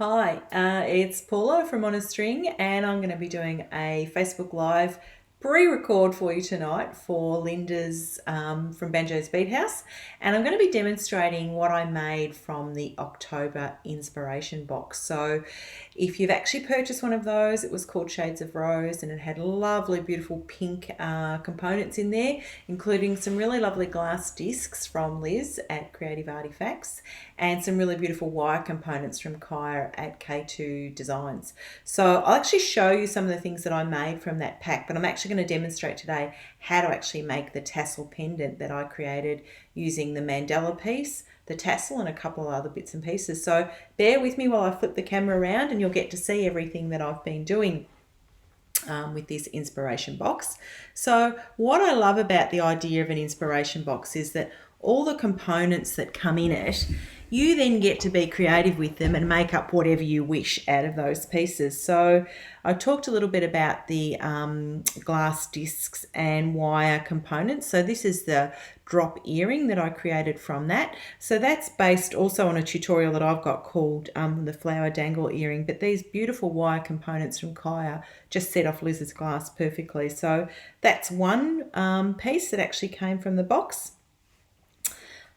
Hi, it's Paula from On a String, and I'm going to be doing a Facebook Live pre-record for you tonight for Linda's from Banjos Bead House, and I'm going to be demonstrating what I made from the October inspiration box. So if you've actually purchased one of those, it was called Shades of Rose, and it had lovely beautiful pink components in there, including some really lovely glass discs from Liz at Creative Artifacts and some really beautiful wire components from Kaya at K2 Designs. So I'll actually show you some of the things that I made from that pack, but I'm actually going to demonstrate today how to actually make the tassel pendant that I created using the mandala piece, the tassel, and a couple of other bits and pieces. So bear with me while I flip the camera around and you'll get to see everything that I've been doing with this inspiration box. So what I love about the idea of an inspiration box is that all the components that come in it, you then get to be creative with them and make up whatever you wish out of those pieces. So I talked a little bit about the glass discs and wire components. So this is the drop earring that I created from that. So that's based also on a tutorial that I've got called the flower dangle earring, but these beautiful wire components from Kaya just set off Liz's glass perfectly. So that's one piece that actually came from the box.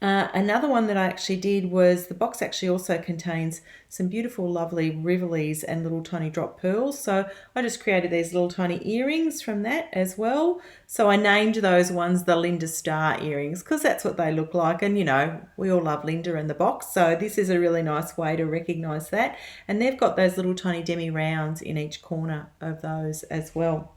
Another one that I actually did was the box actually also contains some beautiful lovely rivolies and little tiny drop pearls. So I just created these little tiny earrings from that as well. So I named those ones the Linda Star earrings because that's what they look like. And you know, we all love Linda in the box. So this is a really nice way to recognize that. And they've got those little tiny demi rounds in each corner of those as well.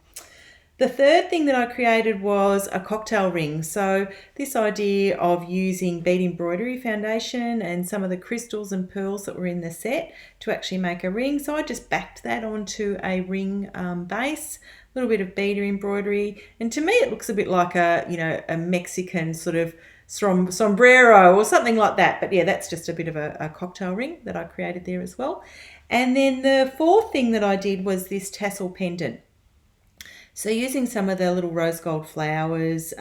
The third thing that I created was a cocktail ring. So this idea of using bead embroidery foundation and some of the crystals and pearls that were in the set to actually make a ring. So I just backed that onto a ring base, a little bit of beader embroidery. And to me, it looks a bit like a Mexican sort of sombrero or something like that. But yeah, that's just a bit of a cocktail ring that I created there as well. And then the fourth thing that I did was this tassel pendant. So using some of the little rose gold flowers,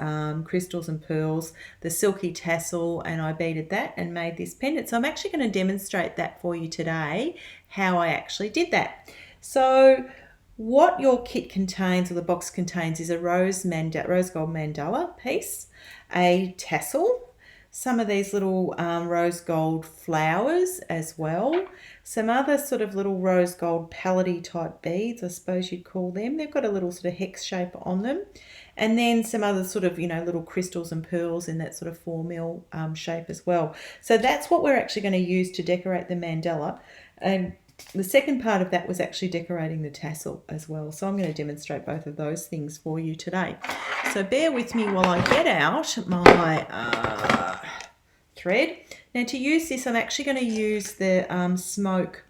crystals and pearls, the silky tassel, and I beaded that and made this pendant. So I'm actually going to demonstrate that for you today, how I actually did that. So what your kit contains, or the box contains, is a rose gold mandala piece, a tassel, some of these little rose gold flowers as well, some other sort of little rose gold pallety type beads, I suppose you'd call them. They've got a little sort of hex shape on them, and then some other sort of little crystals and pearls in that sort of 4mm shape as well. So that's what we're actually going to use to decorate the mandala. And the second part of that was actually decorating the tassel as well. So I'm going to demonstrate both of those things for you today. So bear with me while I get out my thread. Now to use this, I'm actually going to use the smoke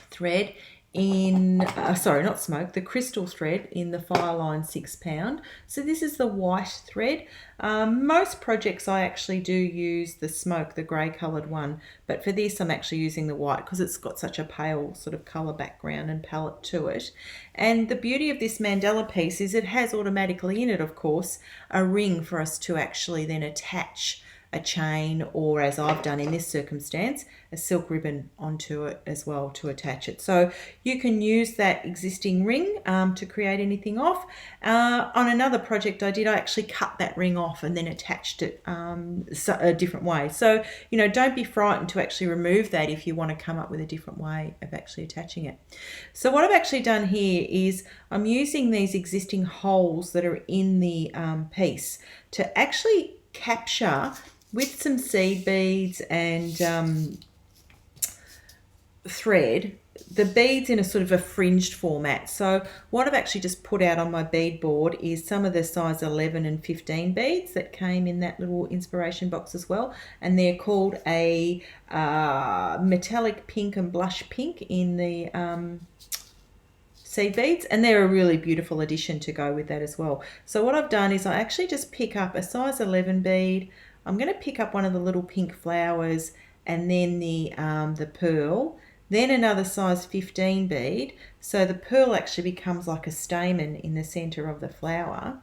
thread in, the crystal thread in the Fireline 6 pound. So this is the white thread. Most projects I actually do use the smoke, the grey coloured one, but for this I'm actually using the white because it's got such a pale sort of colour background and palette to it. And the beauty of this mandala piece is it has automatically in it, of course, a ring for us to actually then attach a chain, or as I've done in this circumstance, a silk ribbon onto it as well to attach it. So you can use that existing ring to create anything off. On another project I actually cut that ring off and then attached it a different way. So, don't be frightened to actually remove that if you want to come up with a different way of actually attaching it. So what I've actually done here is I'm using these existing holes that are in the piece to actually capture with some seed beads and thread the beads in a sort of a fringed format. So what I've actually just put out on my bead board is some of the size 11 and 15 beads that came in that little inspiration box as well, and they're called a metallic pink and blush pink in the seed beads, and they're a really beautiful addition to go with that as well. So what I've done is I actually just pick up a size 11 bead. I'm going to pick up one of the little pink flowers and then the pearl, then another size 15 bead. So the pearl actually becomes like a stamen in the center of the flower.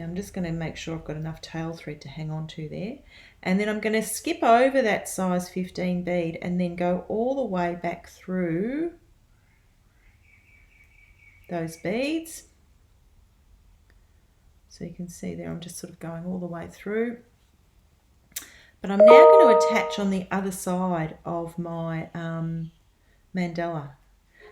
Now I'm just going to make sure I've got enough tail thread to hang on to there. And then I'm going to skip over that size 15 bead and then go all the way back through those beads. So you can see there I'm just sort of going all the way through. But I'm now going to attach on the other side of my mandala.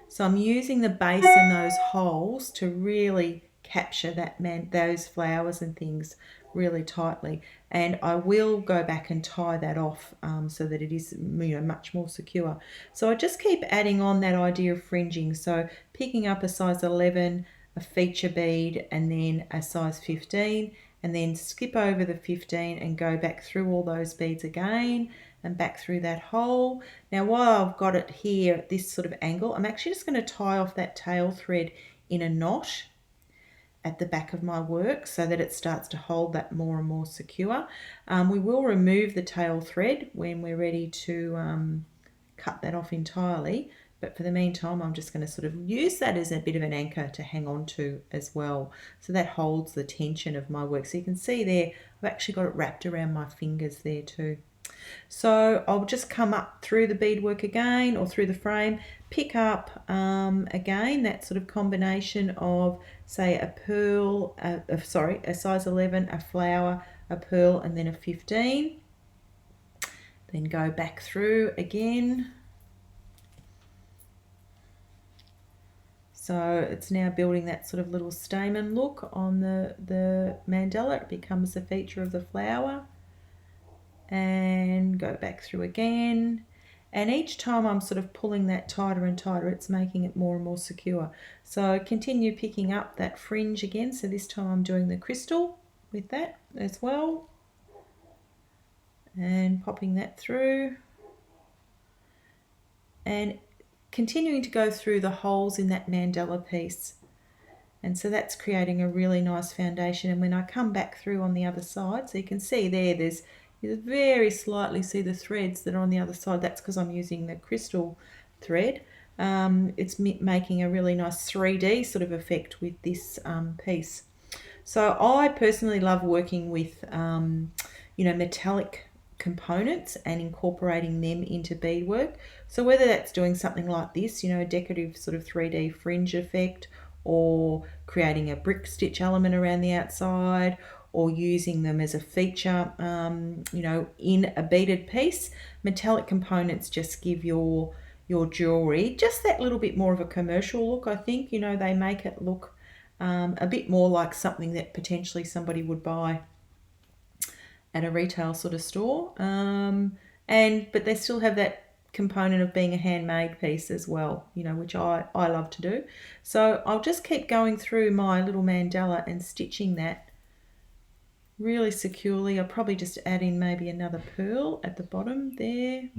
So I'm using the base and those holes to really capture those flowers and things really tightly. And I will go back and tie that off so that it is, much more secure. So I just keep adding on that idea of fringing. So picking up a size 11, a feature bead, and then a size 15, and then skip over the 15 and go back through all those beads again and back through that hole. Now while I've got it here at this sort of angle, I'm actually just going to tie off that tail thread in a knot at the back of my work so that it starts to hold that more and more secure. We will remove the tail thread when we're ready to cut that off entirely, but for the meantime I'm just going to sort of use that as a bit of an anchor to hang on to as well, so that holds the tension of my work. So you can see there I've actually got it wrapped around my fingers there too. So I'll just come up through the beadwork again, or through the frame, pick up again that sort of combination of, say, a pearl, a size 11, a flower, a pearl, and then a 15. Then go back through again. So it's now building that sort of little stamen look on the mandala. It becomes a feature of the flower. And go back through again, and each time I'm sort of pulling that tighter and tighter, it's making it more and more secure. So continue picking up that fringe again. So this time I'm doing the crystal with that as well, and popping that through and continuing to go through the holes in that mandala piece. And so that's creating a really nice foundation. And when I come back through on the other side, so you can see there, you very slightly see the threads that are on the other side. That's because I'm using the crystal thread. It's making a really nice 3D sort of effect with this piece. So I personally love working with metallic components and incorporating them into beadwork. So whether that's doing something like this, a decorative sort of 3D fringe effect, or creating a brick stitch element around the outside, or using them as a feature, in a beaded piece. Metallic components just give your jewellery just that little bit more of a commercial look, I think. They make it look a bit more like something that potentially somebody would buy at a retail sort of store. But they still have that component of being a handmade piece as well, which I love to do. So I'll just keep going through my little mandala and stitching that really securely. I'll probably just add in maybe another pearl at the bottom there.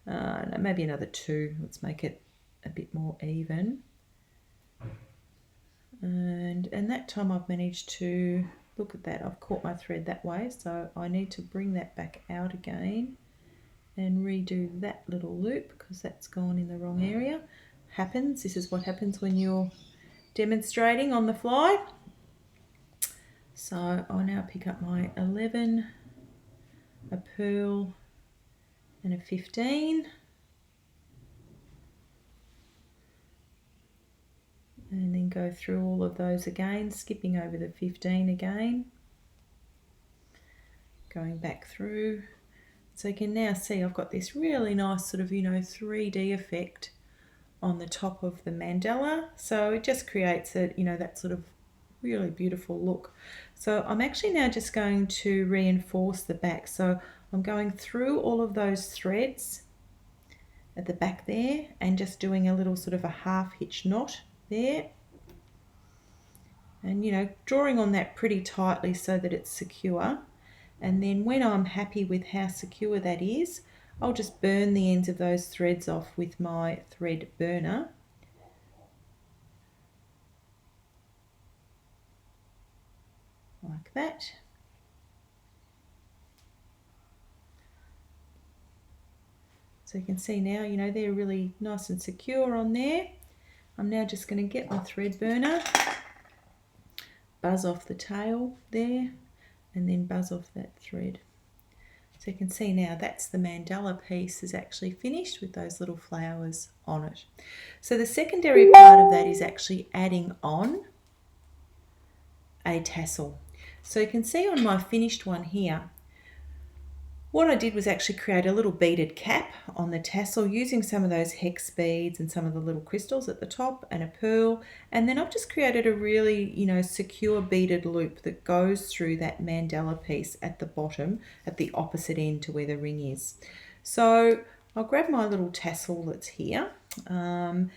No, maybe another 2. Let's make it a bit more even. And that time I've managed to, look at that, I've caught my thread that way, so I need to bring that back out again and redo that little loop because that's gone in the wrong area. This is what happens when you're demonstrating on the fly. So I'll now pick up my 11, a pearl, and a 15. And then go through all of those again, skipping over the 15 again. Going back through. So you can now see I've got this really nice sort of, 3D effect on the top of the mandala. So it just creates that sort of really beautiful look. So I'm actually now just going to reinforce the back. So I'm going through all of those threads at the back there and just doing a little sort of a half hitch knot there. And drawing on that pretty tightly so that it's secure. And then when I'm happy with how secure that is, I'll just burn the ends of those threads off with my thread burner. Like that. So you can see now, they're really nice and secure on there. I'm now just going to get my thread burner, buzz off the tail there and then buzz off that thread. So you can see now that's the mandala piece is actually finished with those little flowers on it. So the secondary part of that is actually adding on a tassel. So you can see on my finished one here, what I did was actually create a little beaded cap on the tassel using some of those hex beads and some of the little crystals at the top and a pearl. And then I've just created a really, secure beaded loop that goes through that mandala piece at the bottom, at the opposite end to where the ring is. So I'll grab my little tassel that's here. And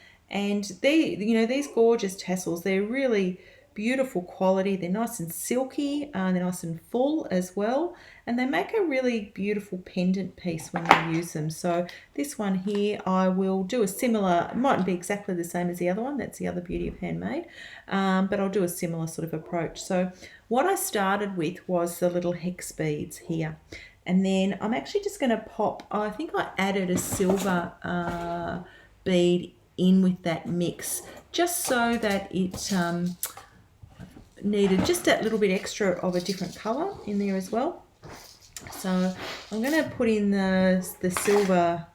these gorgeous tassels, they're really beautiful quality. They're nice and silky, they're nice and full as well, and they make a really beautiful pendant piece when you use them. So this one here, I will do a similar, it mightn't be exactly the same as the other one, that's the other beauty of handmade, but I'll do a similar sort of approach. So what I started with was the little hex beads here, and then I'm actually just going to pop, I think I added a silver bead in with that mix just so that it needed just that little bit extra of a different colour in there as well. So I'm going to put in the silver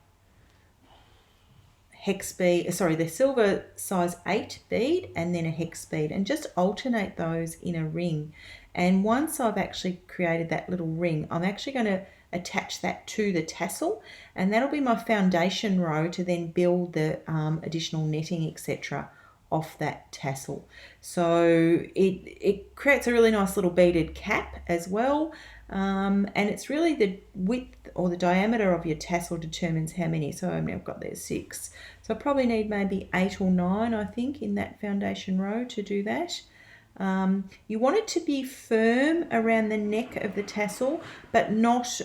hex bead, the silver size 8 bead and then a hex bead, and just alternate those in a ring. And once I've actually created that little ring, I'm actually going to attach that to the tassel, and that'll be my foundation row to then build the additional netting, etc. off that tassel. So it creates a really nice little beaded cap as well, and it's really the width or the diameter of your tassel determines how many. So I've got there 6, so I probably need maybe 8 or 9, I think, in that foundation row to do that. You want it to be firm around the neck of the tassel, but not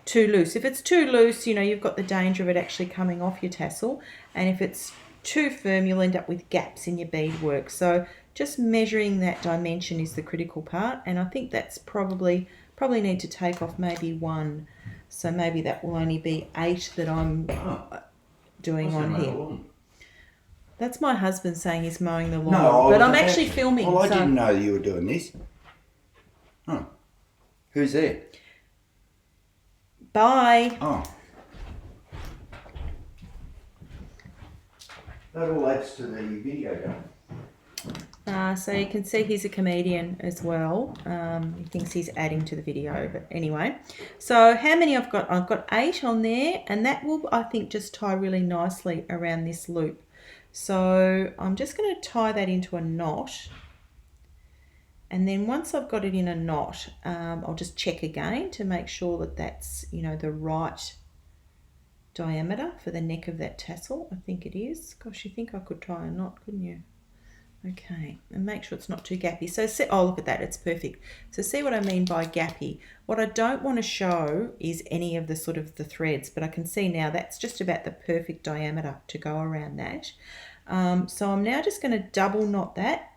too loose. If it's too loose, you've got the danger of it actually coming off your tassel, and if it's too firm, you'll end up with gaps in your beadwork. So just measuring that dimension is the critical part, and I think that's probably need to take off maybe 1. So maybe that will only be 8 that I'm doing on here. That's my husband saying he's mowing the lawn, but I'm actually filming. Well, I didn't know you were doing this. Oh, who's there? Bye. Oh. That all adds to the video, so you can see he's a comedian as well. He thinks he's adding to the video, but anyway. So how many I've got? I've got 8 on there, and that will, I think, just tie really nicely around this loop. So I'm just going to tie that into a knot, and then once I've got it in a knot, I'll just check again to make sure that that's the right diameter for the neck of that tassel. I think it is. Gosh, you think I could tie a knot, couldn't you? Okay, and make sure it's not too gappy. So see, oh, look at that, it's perfect. So see what I mean by gappy. What I don't want to show is any of the sort of the threads, but I can see now that's just about the perfect diameter to go around that. So I'm now just going to double knot that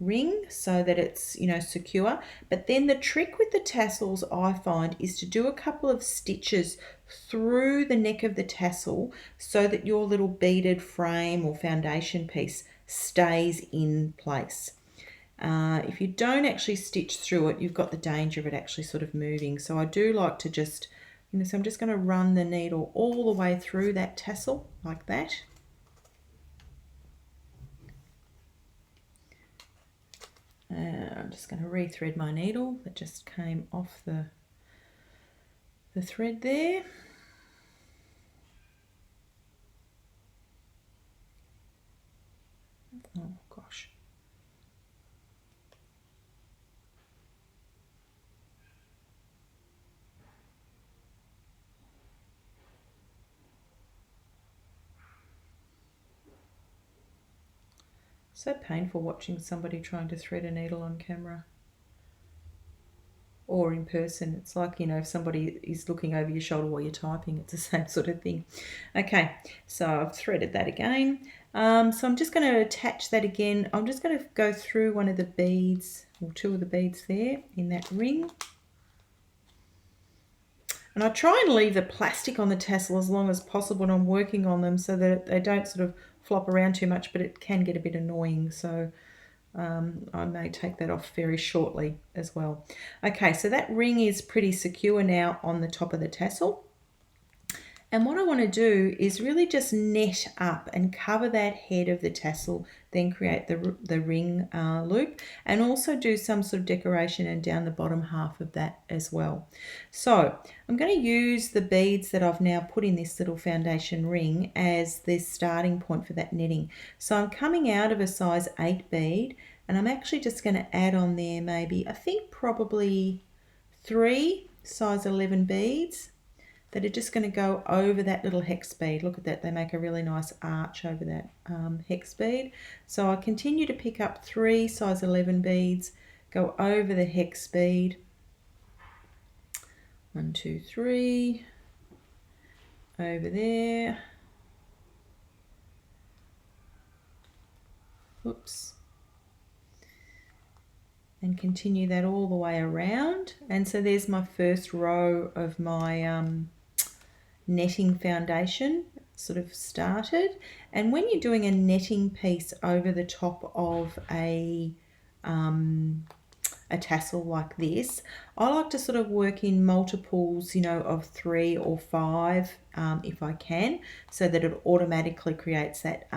ring so that it's secure. But then the trick with the tassels, I find, is to do a couple of stitches through the neck of the tassel so that your little beaded frame or foundation piece stays in place. If you don't actually stitch through it, you've got the danger of it actually sort of moving. So I do like to just, so I'm just going to run the needle all the way through that tassel like that. I'm just going to rethread my needle that just came off the thread there. Oh gosh. So painful watching somebody trying to thread a needle on camera or in person. It's like, if somebody is looking over your shoulder while you're typing, it's the same sort of thing. Okay, so I've threaded that again. So I'm just going to attach that again. I'm just going to go through one of the beads, or 2 of the beads there in that ring. And I try and leave the plastic on the tassel as long as possible when I'm working on them so that they don't sort of flop around too much, but it can get a bit annoying, so I may take that off very shortly as well. Okay, so that ring is pretty secure now on the top of the tassel. And what I want to do is really just net up and cover that head of the tassel, then create the ring loop, and also do some sort of decoration and down the bottom half of that as well. So I'm going to use the beads that I've now put in this little foundation ring as the starting point for that netting. So I'm coming out of a size 8 bead, and I'm actually just going to add on there maybe, I think probably 3 size 11 beads that are just going to go over that little hex bead. Look at that, they make a really nice arch over that hex bead. So I continue to pick up 3 size 11 beads, go over the hex bead. 1, 2, 3, over there. Oops. And continue that all the way around. And so there's my first row of my netting foundation sort of started. And when you're doing a netting piece over the top of a tassel like this, I like to sort of work in multiples, you know, of 3 or 5 if I can, so that it automatically creates that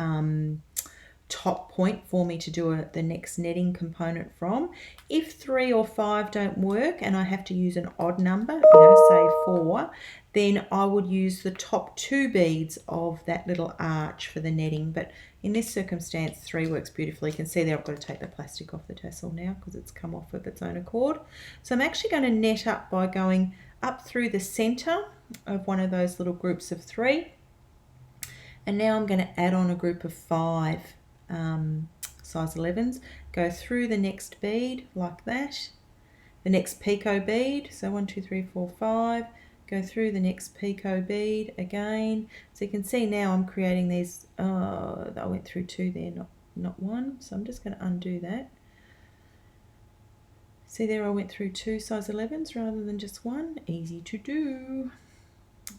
top point for me to do the next netting component from. If 3 or 5 don't work and I have to use an odd number, you know, say 4, then I would use the top 2 beads of that little arch for the netting. But in this circumstance, 3 works beautifully. You can see there I've got to take the plastic off the tassel now because it's come off of its own accord. So I'm actually going to net up by going up through the center of one of those little groups of 3. And now I'm going to add on a group of 5 size 11s, go through the next bead like that, the next picot bead, so 1, 2, 3, 4, 5, go through the next picot bead again. So you can see now I'm creating these, I went through 2 there, not 1, so I'm just going to undo that. See there I went through 2 size 11s rather than just 1, easy to do.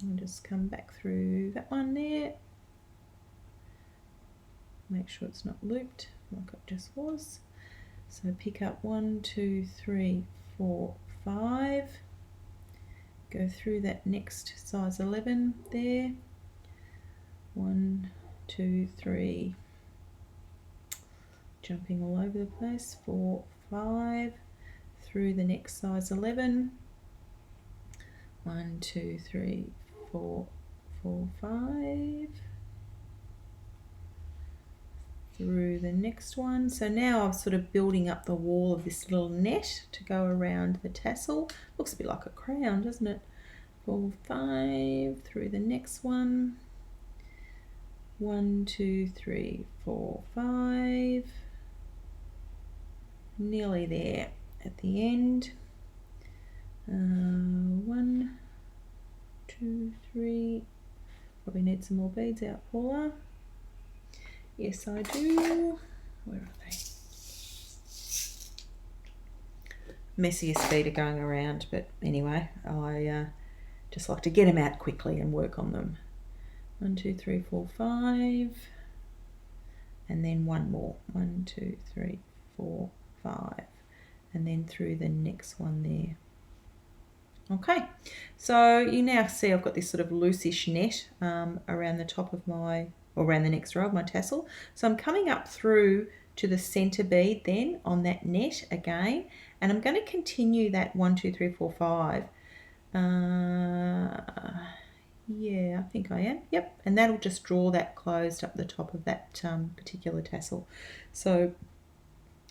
I'll just come back through that one there. Make sure it's not looped like it just was. So pick up 1, 2, 3, 4, 5. Go through that next size 11 there. 1, 2, 3. Jumping all over the place. 4, 5. Through the next size 11. 1, 2, 3, 4, 4, 5. Through the next one. So now I'm sort of building up the wall of this little net to go around the tassel. Looks a bit like a crown, doesn't it? 4, 5, through the next one. 1, 2, 3, 4, 5. Nearly there at the end. 1, 2, 3. Probably need some more beads out, Paula. Yes, I do. Where are they? Messiest bead are going around, but anyway, I just like to get them out quickly and work on them. 1, 2, 3, 4, 5. And then one more. 1, 2, 3, 4, 5. And then through the next one there. Okay, so you now see I've got this sort of loosish net around the top of my, or around the next row of my tassel. So I'm coming up through to the center bead then on that net again, and I'm going to continue that 1, 2, 3, 4, 5. Yeah, I think I am. Yep, and that'll just draw that closed up the top of that particular tassel. So,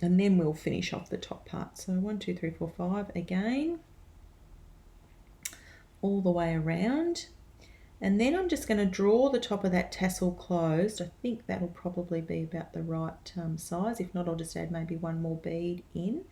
and then we'll finish off the top part. So 1, 2, 3, 4, 5 again, all the way around. And then I'm just going to draw the top of that tassel closed. I think that'll probably be about the right size. If not, I'll just add maybe one more bead in.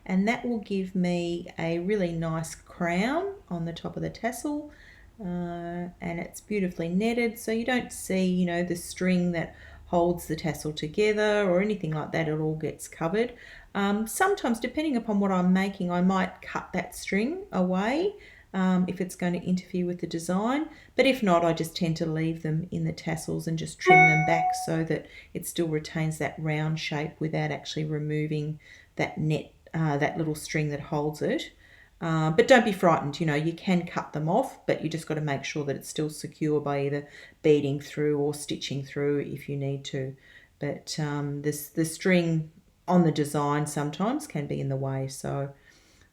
And that will give me a really nice crown on the top of the tassel. And it's beautifully netted, so you don't see, you know, the string that holds the tassel together or anything like that. It all gets covered. Sometimes, depending upon what I'm making, I might cut that string away. if it's going to interfere with the design. But if not, I just tend to leave them in the tassels and just trim them back so that it still retains that round shape without actually removing that net, that little string that holds it. But don't be frightened, you can cut them off, but you just got to make sure that it's still secure by either beading through or stitching through if you need to. But the string on the design sometimes can be in the way, so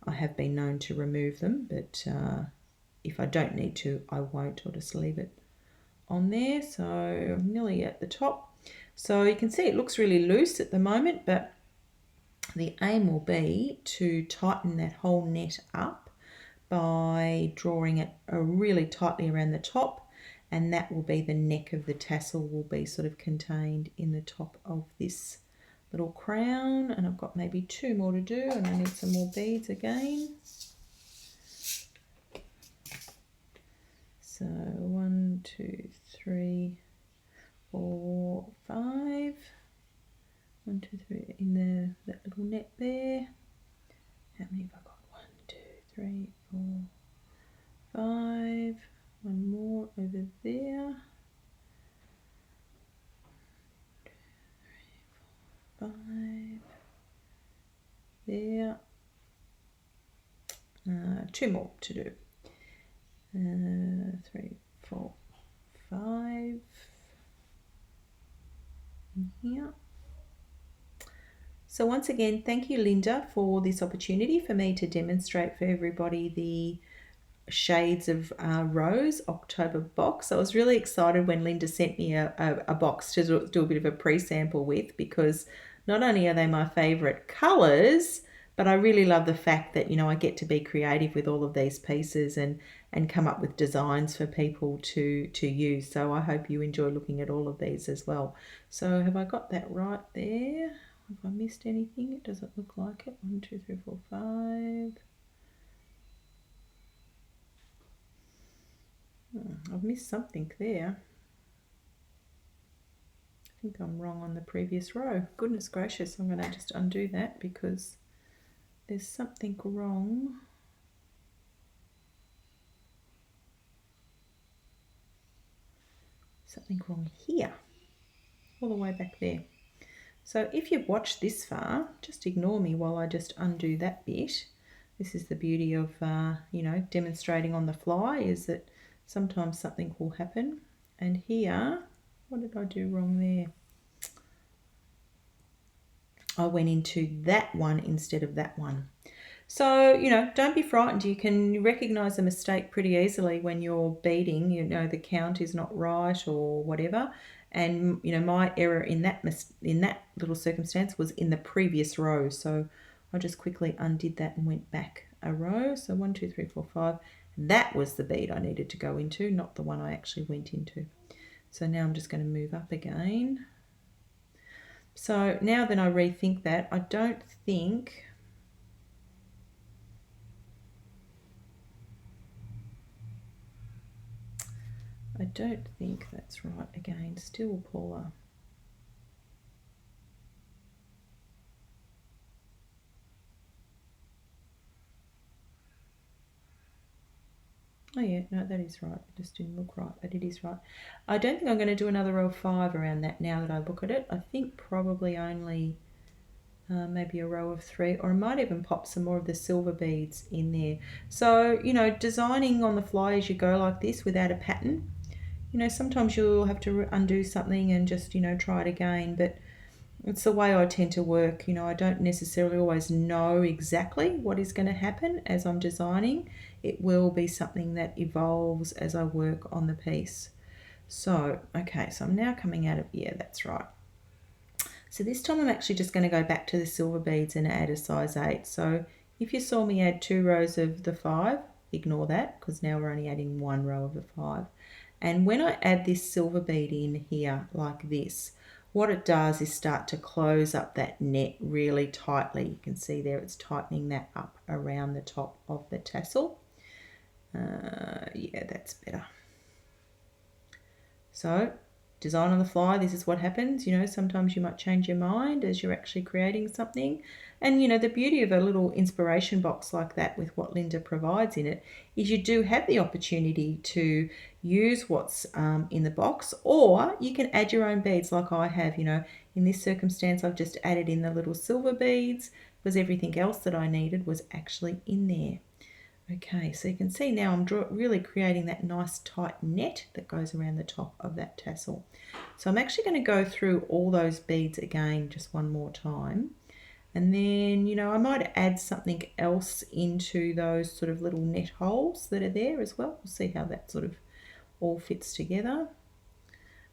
I have been known to remove them, but if I don't need to, I won't. I'll just leave it on there. So I'm nearly at the top. So you can see it looks really loose at the moment, but the aim will be to tighten that whole net up by drawing it really tightly around the top, and that will be the neck of the tassel will be sort of contained in the top of this little crown. And I've got maybe 2 more to do, and I need some more beads again. So 1, 2, 3, 4, 5. 1, 2, 3 in that little net there. How many have I got? 1, 2, 3, 4, 5. One more over there. 2, 3, 4, 5. There. 2 more to do. 3, 4, 5. In here. So once again, thank you, Linda, for this opportunity for me to demonstrate for everybody the Shades of Rose October box. I was really excited when Linda sent me a box to do a bit of a pre-sample with, because not only are they my favourite colours, but I really love the fact that, I get to be creative with all of these pieces and come up with designs for people to use. So I hope you enjoy looking at all of these as well. So have I got that right there? Have I missed anything? It doesn't look like it. 1, 2, 3, 4, 5. I've missed something there. I think I'm wrong on the previous row. Goodness gracious, I'm going to just undo that because there's something wrong. Something wrong here, all the way back there. So if you've watched this far, just ignore me while I just undo that bit. This is the beauty of, demonstrating on the fly, is that sometimes something will happen. And here, what did I do wrong there? I went into that one instead of that one. So, don't be frightened. You can recognize a mistake pretty easily when you're beading. The count is not right or whatever. And, my error in that little circumstance was in the previous row. So I just quickly undid that and went back a row. So 1, 2, 3, 4, 5. That was the bead I needed to go into, not the one I actually went into. So now I'm just going to move up again. So now that I rethink that, I don't think that's right again. Still Paula. Oh yeah, no, that is right. It just didn't look right, but it is right. I don't think I'm going to do another row of 5 around that now that I look at it. I think probably only maybe a row of 3, or I might even pop some more of the silver beads in there. So, designing on the fly as you go like this without a pattern, sometimes you'll have to undo something and just, try it again, but it's the way I tend to work. I don't necessarily always know exactly what is going to happen as I'm designing. It will be something that evolves as I work on the piece. So, okay, so I'm now coming out of, yeah, that's right. So this time I'm actually just going to go back to the silver beads and add a size 8. So if you saw me add 2 rows of the 5, ignore that, because now we're only adding 1 row of the 5. And when I add this silver bead in here like this, what it does is start to close up that net really tightly. You can see there it's tightening that up around the top of the tassel. Yeah, that's better. So design on the fly. This is what happens. You know, sometimes you might change your mind as you're actually creating something. And, you know, the beauty of a little inspiration box like that with what Linda provides in it is you do have the opportunity to use what's in the box, or you can add your own beads like I have. You know, in this circumstance, I've just added in the little silver beads because everything else that I needed was actually in there. Okay, so you can see now I'm really creating that nice tight net that goes around the top of that tassel. So I'm actually going to go through all those beads again just one more time. And then, you know, I might add something else into those sort of little net holes that are there as well. We'll see how that sort of all fits together.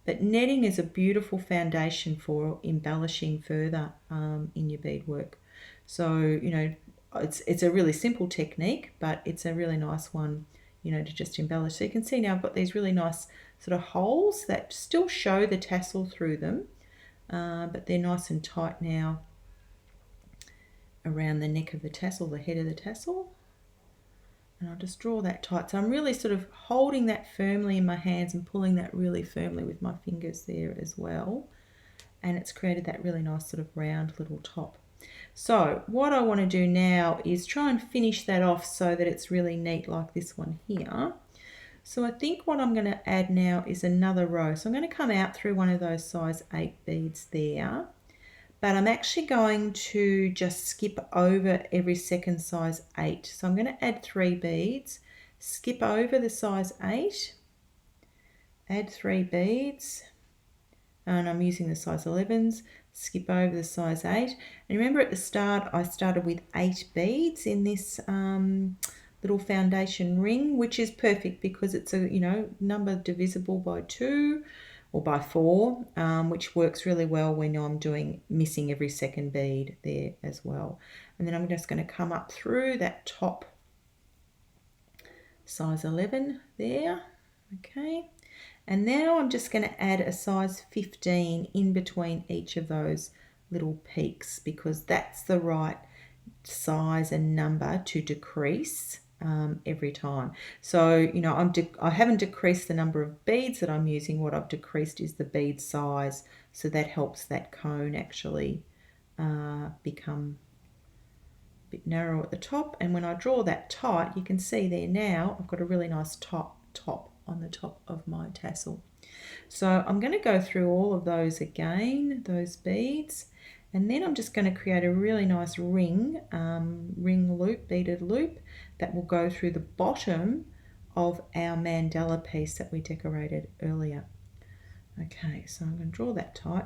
But netting is a beautiful foundation for embellishing further in your beadwork. So, you know, it's a really simple technique, but it's a really nice one, you know, to just embellish. So you can see now I've got these really nice sort of holes that still show the tassel through them, but they're nice and tight now around the neck of the tassel, the head of the tassel. And I'll just draw that tight. So I'm really sort of holding that firmly in my hands and pulling that really firmly with my fingers there as well. And it's created that really nice sort of round little top. So what I want to do now is try and finish that off so that it's really neat like this one here. So I think what I'm going to add now is another row. So I'm going to come out through one of those size 8 beads there. But I'm actually going to just skip over every second size 8. So I'm going to add 3 beads, skip over the size 8, add 3 beads, and I'm using the size 11s, skip over the size 8. And remember at the start I started with 8 beads in this little foundation ring, which is perfect because it's a, you know, number divisible by 2 or by 4, which works really well when I'm missing every second bead there as well. And then I'm just going to come up through that top size 11 there. Okay, and now I'm just going to add a size 15 in between each of those little peaks because that's the right size and number to decrease every time. So, you know, I haven't decreased the number of beads that I'm using. What I've decreased is the bead size, so that helps that cone actually become a bit narrow at the top. And when I draw that tight, you can see there now I've got a really nice top on the top of my tassel. So I'm going to go through all of those again, those beads, and then I'm just going to create a really nice ring loop, beaded loop, that will go through the bottom of our mandala piece that we decorated earlier. Okay, so I'm going to draw that tight.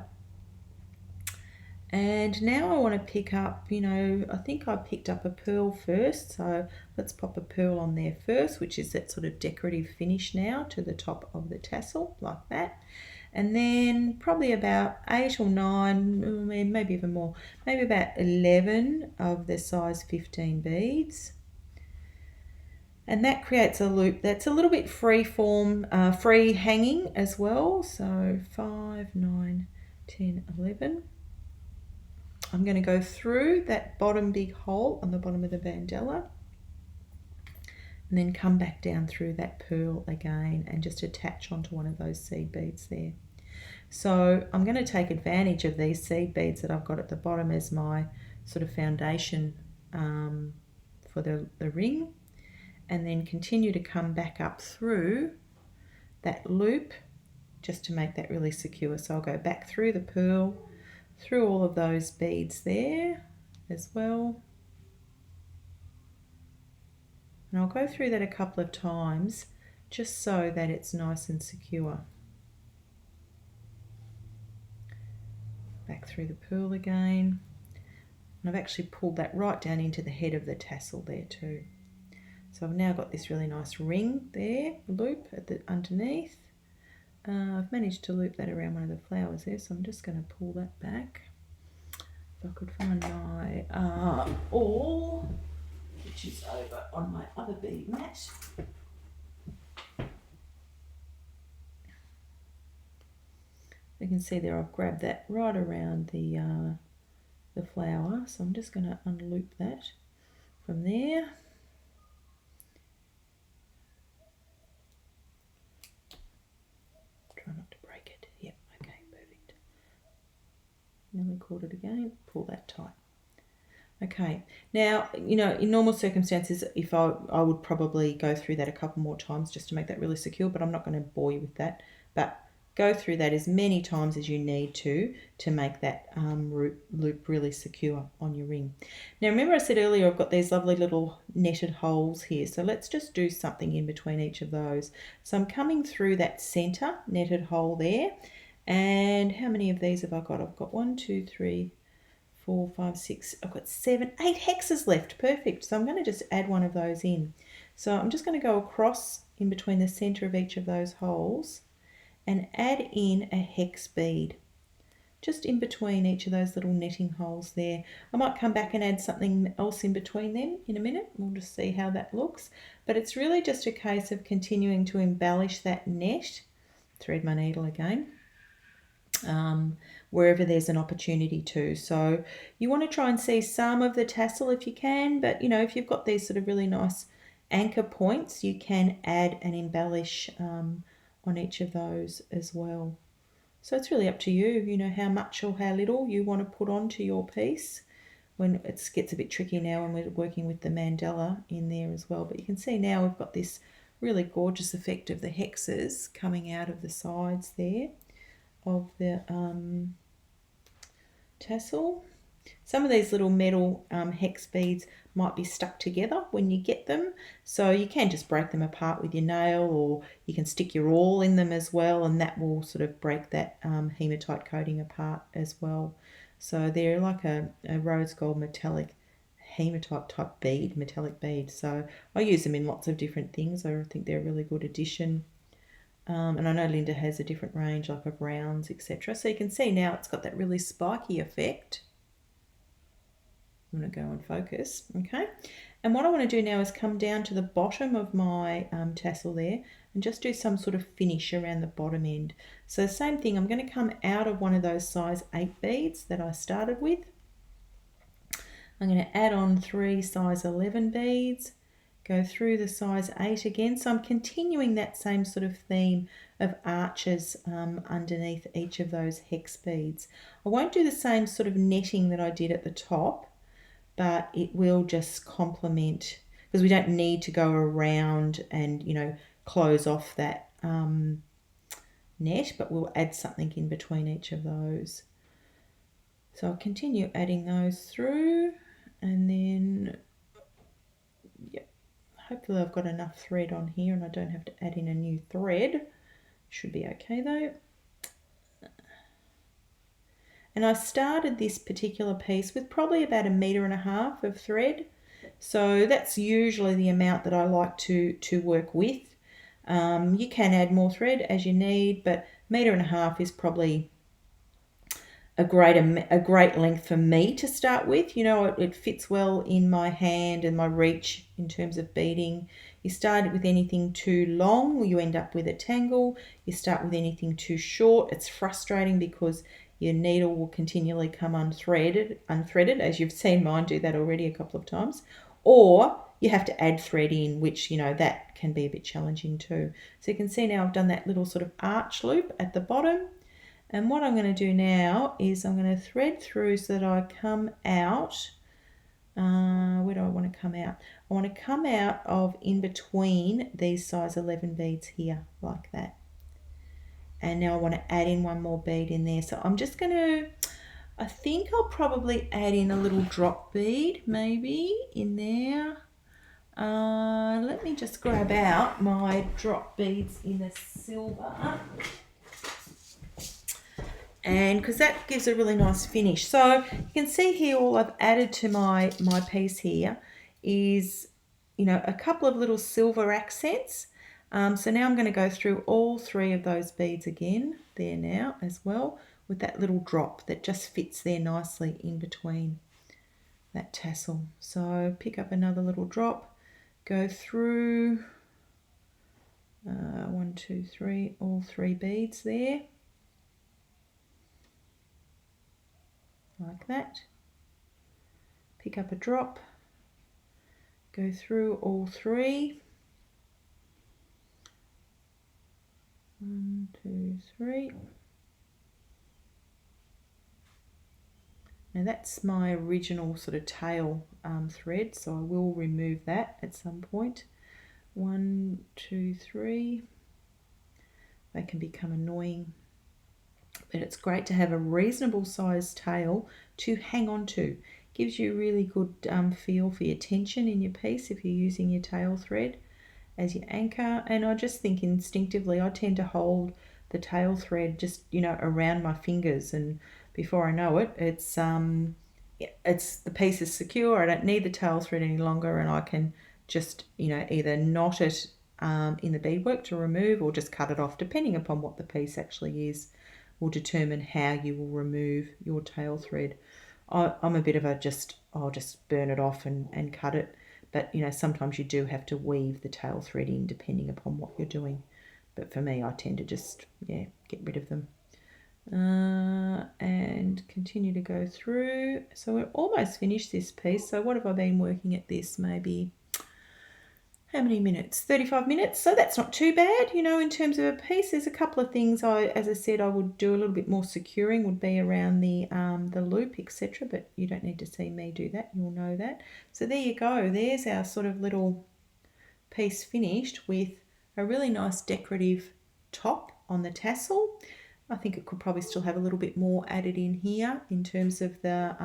And now I want to pick up, you know, I think I picked up a pearl first, so let's pop a pearl on there first, which is that sort of decorative finish now to the top of the tassel, like that. And then probably about 8 or 9, maybe even more, maybe about 11 of the size 15 beads. And that creates a loop that's a little bit free hanging as well. So 5, 9, 10, 11. I'm going to go through that bottom big hole on the bottom of the mandala and then come back down through that pearl again and just attach onto one of those seed beads there. So I'm going to take advantage of these seed beads that I've got at the bottom as my sort of foundation for the ring, and then continue to come back up through that loop just to make that really secure. So I'll go back through the pearl, through all of those beads there as well. And I'll go through that a couple of times just so that it's nice and secure. Back through the pearl again. And I've actually pulled that right down into the head of the tassel there too. So I've now got this really nice ring there, loop at the underneath. I've managed to loop that around one of the flowers there, so I'm just going to pull that back. If I could find my awl, which is over on my other bead mat. You can see there I've grabbed that right around the flower, so I'm just going to unloop that from there. Try not to break it. Yep. nearly caught it again, pull that tight. Okay, now, you know, in normal circumstances, if I would probably go through that a couple more times just to make that really secure, but I'm not going to bore you with that. But go through that as many times as you need to make that loop really secure on your ring. Now, remember I said earlier I've got these lovely little netted holes here, so let's just do something in between each of those. So I'm coming through that center netted hole there, and how many of these have I got? I've got 1, 2, 3, 4, 5, 6, I've got 7, 8 hexes left. Perfect. So I'm going to just add one of those in. So I'm just going to go across in between the center of each of those holes and add in a hex bead just in between each of those little netting holes there. I might come back and add something else in between them in a minute. We'll just see how that looks. But it's really just a case of continuing to embellish that net. Thread my needle again. Wherever there's an opportunity to. So you want to try and see some of the tassel if you can, but you know, if you've got these sort of really nice anchor points, you can add and embellish on each of those as well. So it's really up to you, you know, how much or how little you want to put onto your piece. When it gets a bit tricky now when we're working with the mandala in there as well. But you can see now we've got this really gorgeous effect of the hexes coming out of the sides there of the tassel. Some of these little metal hex beads might be stuck together when you get them, so you can just break them apart with your nail, or you can stick your awl in them as well, and that will sort of break that hematite coating apart as well. So they're like a rose gold metallic hematite type bead, metallic bead. So I use them in lots of different things. I think they're a really good addition. And I know Linda has a different range like of rounds, etc. So you can see now it's got that really spiky effect. I'm going to go and focus, okay? And what I want to do now is come down to the bottom of my tassel there and just do some sort of finish around the bottom end. So same thing, I'm going to come out of one of those size 8 beads that I started with. I'm going to add on 3 size 11 beads, go through the size 8 again. So I'm continuing that same sort of theme of arches underneath each of those hex beads. I won't do the same sort of netting that I did at the top, but it will just complement, because we don't need to go around and, you know, close off that net, but we'll add something in between each of those. So I'll continue adding those through, and then, yep, hopefully I've got enough thread on here and I don't have to add in a new thread. Should be okay though. And I started this particular piece with probably about 1.5 meters of thread. So that's usually the amount that I like to work with. You can add more thread as you need, but 1.5 meters is probably a great length for me to start with. You know, it fits well in my hand and my reach in terms of beading. You start with anything too long, you end up with a tangle. You start with anything too short, it's frustrating because your needle will continually come unthreaded, as you've seen mine do that already a couple of times. Or you have to add thread in, which, you know, that can be a bit challenging too. So you can see now I've done that little sort of arch loop at the bottom. And what I'm going to do now is I'm going to thread through so that I come out. Where do I want to come out? I want to come out of in between these size 11 beads here, like that. And now I want to add in one more bead in there. So I'm just going to, I think I'll probably add in a little drop bead maybe in there. Let me just grab out my drop beads in the silver. And because that gives a really nice finish. So you can see here all I've added to my piece here is, you know, a couple of little silver accents. So now I'm going to go through all 3 of those beads again there now as well, with that little drop that just fits there nicely in between that tassel. So pick up another little drop, go through 1, 2, 3, all 3 beads there, like that. Pick up a drop, go through all 3. 1, 2, 3. And that's my original sort of tail thread, so I will remove that at some point. 1, 2, 3. They can become annoying, but it's great to have a reasonable sized tail to hang on to. Gives you a really good feel for your tension in your piece if you're using your tail thread as your anchor. And I just think instinctively I tend to hold the tail thread just, you know, around my fingers, and before I know it, it's the piece is secure. I don't need the tail thread any longer, and I can just, you know, either knot it in the beadwork to remove, or just cut it off, depending upon what the piece actually is will determine how you will remove your tail thread. I'm a bit of a I'll just burn it off and cut it, but you know, sometimes you do have to weave the tail thread in depending upon what you're doing. But for me, I tend to just, yeah, get rid of them. And continue to go through. So we're almost finished this piece. So what have I been working at this? Maybe, how many minutes? 35 minutes. So that's not too bad, you know, in terms of a piece. There's a couple of things as I said, I would do a little bit more securing, would be around the loop, etc. But you don't need to see me do that. You'll know that. So there you go. There's our sort of little piece finished with a really nice decorative top on the tassel. I think it could probably still have a little bit more added in here in terms of the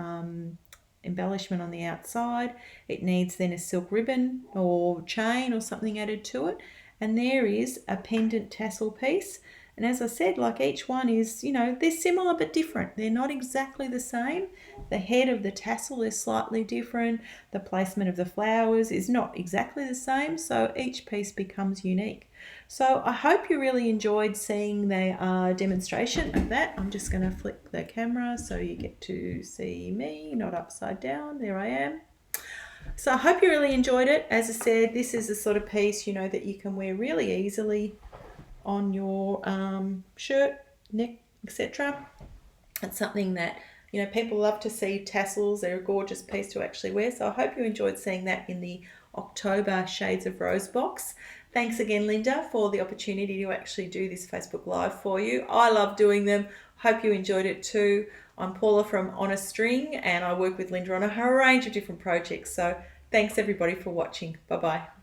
embellishment on the outside. It needs then a silk ribbon or chain or something added to it. And there is a pendant tassel piece. And as I said, like each one is, you know, they're similar but different. They're not exactly the same. The head of the tassel is slightly different. The placement of the flowers is not exactly the same. So each piece becomes unique. So I hope you really enjoyed seeing the demonstration of that. I'm just going to flick the camera so you get to see me, not upside down. There I am. So I hope you really enjoyed it. As I said, this is the sort of piece, you know, that you can wear really easily on your shirt, neck, etc. It's something that, you know, people love to see tassels. They're a gorgeous piece to actually wear. So I hope you enjoyed seeing that in the October Shades of Rose box. Thanks again, Linda, for the opportunity to actually do this Facebook Live for you. I love doing them. Hope you enjoyed it too. I'm Paula from On a String, and I work with Linda on a range of different projects. So thanks everybody for watching. Bye-bye.